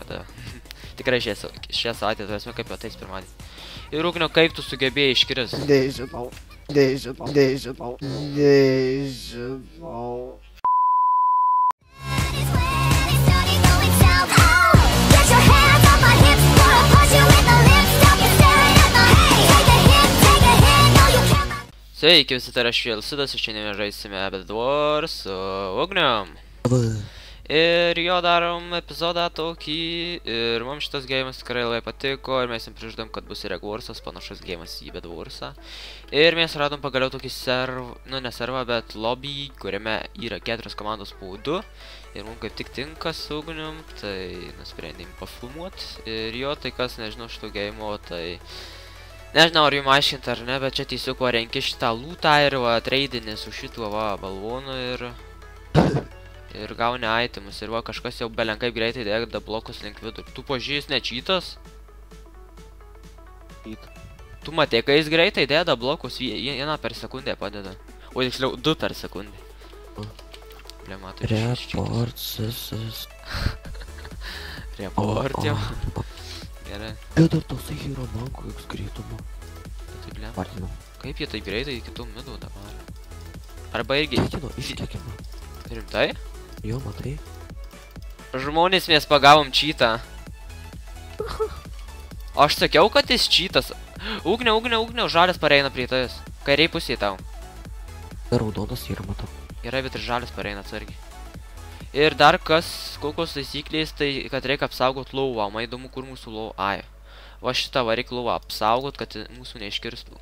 kada. Tikrai šią savaitę turėsime kaip jau tais pirmadį. Ir Ugnio, kaip tu sugebėjai iškris? Nežinau. Sveiki, visi, tai yra Švilsidas, ir šiandien žaisime Bed Wars su Ugniom. Ir jo darom epizodą tokį, ir mums šitas geimas tikrai labai patiko, ir mes jam prižadam, kad bus ir Egg Warsas, panašus geimas į Bed Warsą. Ir mes radom pagaliau tokį ne servą, bet lobby, kuriame yra 4 komandos po 2. Ir mums kaip tik tinka su Ugniom, tai nusprendėm pafilmuot. Ir jo, tai kas nežinau šito geimo, tai... Nežinau, ar jums aiškinti ar ne, bet čia tiesiog va renki šitą lootą ir va treidini su šituo va balvonu ir gauni itemus. Ir va kažkas jau belenkaip greitai dėda blokus link vidurį. Tu pažiūrės ne cheatas? Tu matė, kai jis greitai dėda blokus, vieną per sekundę padeda. O tiksliau 2 per sekundę. Report jau. Gerai. Dar tasai yra manko X greitumo. Taip lem. Kaip jie taip greitai iki tų midų dabar? Arba irgi... Iškėkino. Rimtai? Jo, matai. Žmonės mes pagavom cheatą. Aš sakiau, kad jis cheatas. Ugniau, žalias pareina prie tavęs. Kairiai pusėje tau. Raudonas yra, matau. Gerai, bet ir žalias pareina atsargiai. Ir dar kokios taisyklės, tai kad reikia apsaugot lauvą. Man įdomu, kur mūsų lauvą. Ai. Va šitą va reikia lauvą apsaugot, kad mūsų neiškirstų.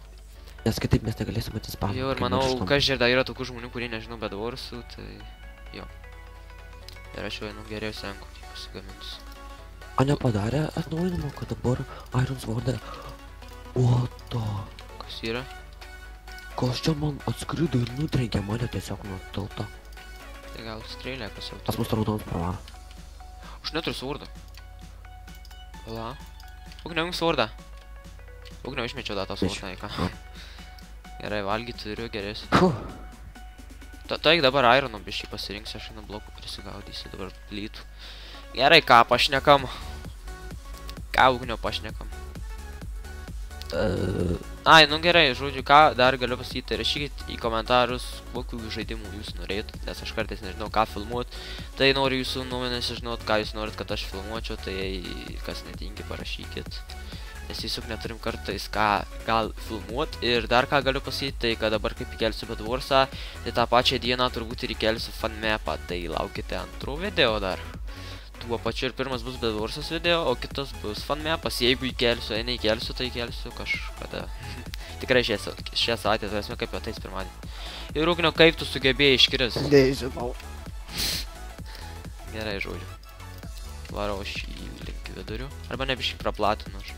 Nes kitaip mes negalėsim atsispausti. Jo, ir manau, kas dar yra tokių žmonių, kurie nežinau Bed Warsų, tai... Jo. Ir aš jau einu geriau senku, tik pasigamintus. A nepadarė atnaujinimo, kad dabar Iron Sword... Oto. Kas yra? Kas čia man atskrido ir nutrenkė mane tiesiog nuo tilto. Tai gal strėlė, kas jau... Pas mus raudonas pravaro. Aš neturiu svordą. Pala. Ugniau, jums svordą. Ugniau, išmečiau tą svordą, į ką. Gerai, valgyti turiu, gerėsi. Taigi dabar Irono bišį pasirinksiu, aš einu blokų prisigaudysiu, dabar plytų. Gerai, ką pašnekam? Ką Ugniau pašnekam? Ai, nu gerai, žodžiu, ką dar galiu pasakyti, rašykit į komentarus, kokių žaidimų jūs norėtumėt, nes aš kartais nežinau, ką filmuot. Tai noriu jūsų nuomonės žinot, ką jūs norit, kad aš filmuočiau, tai kas netingi parašykit. Nes tiesiog neturim kartais ką gal filmuot. Ir dar ką galiu pasakyti, tai kad dabar kaip įkelsiu Bed Warsą, tai tą pačią dieną turbūt ir įkelsiu fan mapą, tai laukite antro video dar. Tuo pačiu ir pirmas bus Bed Warsas video, o kitas bus fan mapas. Jeigu įkelsiu, neįkelsiu, tai įkelsiu kažkada. Tikrai šią savaitę turėsime kaip jau tais pirmadį. Ir Ugnio, kaip tu sugebėjai iškris? Nežinau. Gerai, žodžiu. Varau aš į link vidurių. Arba nebiškai praplatinu aš.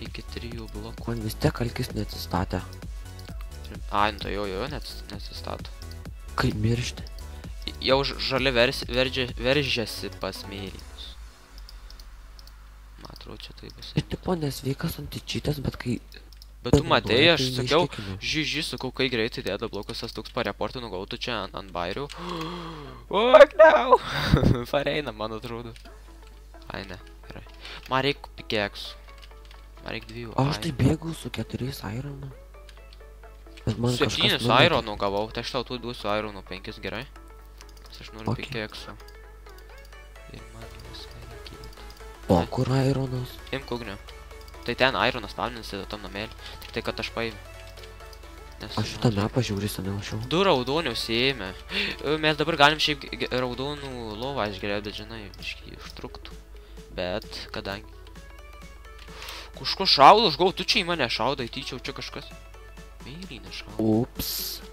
Iki 3 blokų. Man vis tiek alkis neatsistatė. Ai, nu tai jo, neatsistato. Kaip miršti? Jau žali veržiasi pas mėlynus. Man atrodo, čia tai bus. Ir tipo nesveikas antičytas, bet kai... Bet tu matei, aš sakiau, sakau, kai greitai dėda blokus, tas toks pareportinu gautų čia ant bairių. Ugniau! Pareina, man atrodo. Ai, ne, gerai. Man reik pikeksų. Man reik 2. Aš tai bėgau su 4 Ironų. 7 Ironų gavau, tai aš tau tu duosiu Ironų 5, gerai? Aš noriu pikeksų. Ir man viską reikėtų. O, kur Ironas? Imk Ugniau. Tai ten Ironas spaminasi tam namėlį, tik tai kad aš paėmė. Aš šitą mapą žiūri seniau šiau. 2 raudonius ėmė. Mes dabar galim šiaip raudonų lovą išgerėti, bet žinai, biškį užtruktų. Bet, kadangi... Kažko šaudo, aš gau, tu čia į mane šaudai, tyčiau čia kažkas. Meiliai nešaudo. Ups.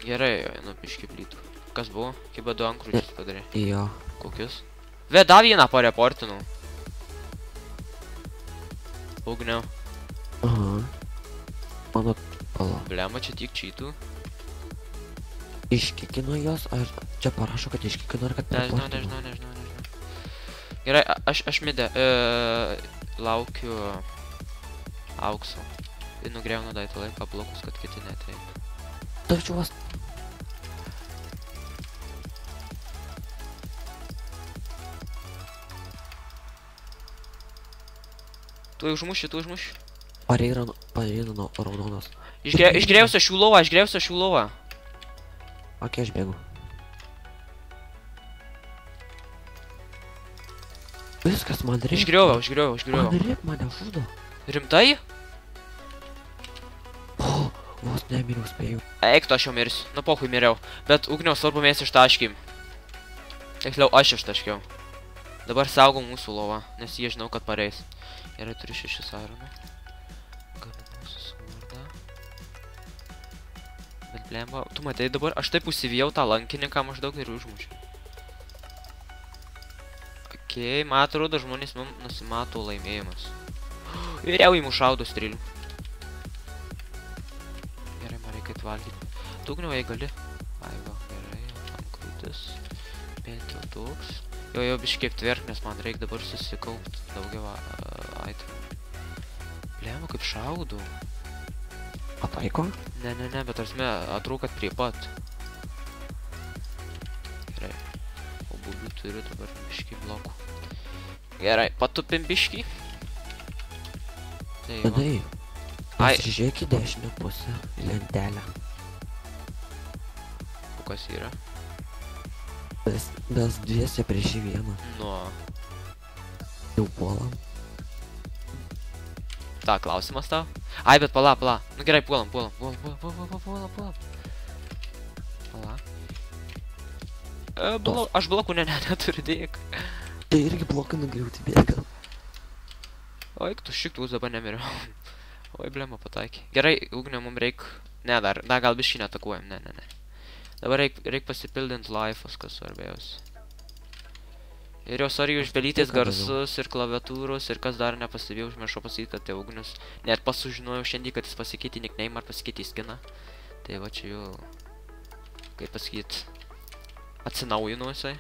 Gerai, nu biškį plytų. Kas buvo? Kaip 2 ankrūčius padarė? Jo. Kokius? Veda vieną pareportinau. Ugniau. Aha. Mano pala. Blema, čia tiek čytų. Iškikino jos, ar čia parašo, kad iškikino, ar kad nežinau. Gerai, aš midė. Laukiu aukso. Ir nugriaunu daitą laiką blokus, kad kiti neteitų. Tačiau vas... Tu užmuši. Pareina nuo raudonos. Išgriausiu šių lovą. Ok, aš bėgu. Viskas man reikia. Išgriauviau. Man reikia, mane žudo. Rimtai? O, vos nemiriau spėjau. Eik, tu aš jau mirsiu. Nu, pohui miriau. Bet ugniaus svarbu mes ištaškim. Tiksliau, aš ištaškiau. Dabar saugau mūsų lovą, nes jie žinau, kad pareis. Gerai, turiu 6 ironų. Gaminausiu svordą. Bet blemba, tu matai dabar, aš taip užsivijau tą lankininką maždaug ir užmušiu. Okei, man atrodo, žmonės mums nusimato laimėjimas. Ir jau įmų šaudo strėlių. Gerai, man reikia atvalgyti. Tugniau, jei gali. Ai va, gerai, tam krūtis. Bent jau toks. Jo, biškiai aptverk, nes man reikia dabar susikaupt daugiau itemų. Blema, kaip šaudu. Pataiko? Ne, bet tarsime atrūkat prie pat. Gerai. O būdų turiu dabar biškiai blokų. Gerai, patupim biškį. Vadai, pasižiūrėk į dešinę pusę, į lentelę. O kas yra? Mes dviese prieš vieną. Nu. Jau puolam. Ta, klausimas tau? Ai, bet pala. Nu gerai, puolam. Pala. Aš blokų neturiu dėk. Tai irgi blokai nugriauti bėga. Oi, tu šiktus dabar nemiriau. Oi, blema pataikė. Gerai, ugnio mums reik... Ne, dar gal biškį netakuojam, ne. Dabar reik pasipildint laifus, kas svarbiausia. Ir jau sorry už belytės garsus ir klaviatūros ir kas dar nepastebėjau, užmiršau pasakyti, kad tai ugnius. Net pasužinojau šiandien, kad jis pasikeitė nickname ar pasikeitė skiną. Tai va čia jau... Kaip pasakyti... Atsinaujino jisai.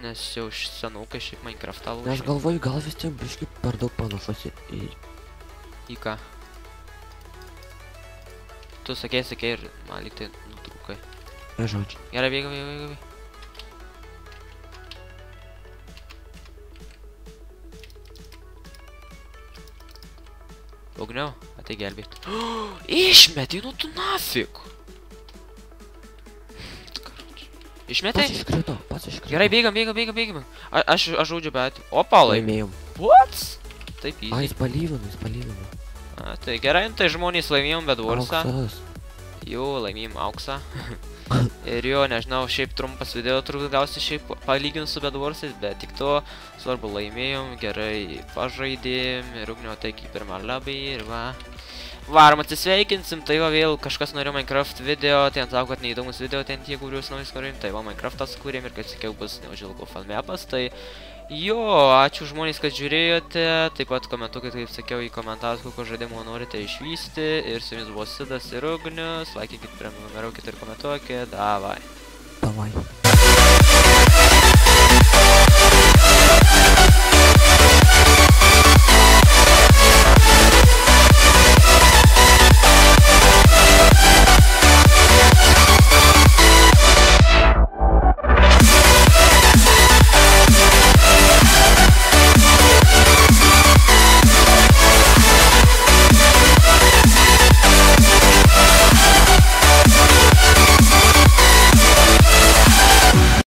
Nes jau senokai šiaip Minecraftą laužė. Aš galvoju, gal vis tiek biškai per daug panašus į... Į ką? Tu sakei ir man lyg tai nutrūkai. Ne žodžiu. Gerai, bėgai. Ugniau, ateik gelbėt. Išmetė, nu tu nafik! Išmetai? Pats iškrito. Gerai, bėgam. Aš žaudžiu, bet... Opa, laimėjom. What? Taip easy. Jis palygino. Tai gerai, tai žmonės laimėjom Bedwarsą. Auksas. Jo, laimėjom auksą. Ir jo, nežinau, šiaip trumpas video turbūt gausi šiaip palyginus su Bedwarsais, bet tik to svarbu laimėjom, gerai pažaidėm ir ugnio taigi pirmą labai ir va. Varom atsisveikinsim, tai va vėl kažkas norėjo Minecraft video, ten sako, kad neįdomus video ten tie, kuriuos naujus norėjom, tai va Minecraftą sukūrėm ir kaip sakiau bus neužilgo fanmapas, tai jo, ačiū žmonės, kad žiūrėjote, taip pat komentuokit, kaip sakiau, į komentarus, kokio žaidimo norite išvysti ir su jumis buvo Sidas ir Ugnius, laikykit, prenumeruokit ir komentuokit, davai.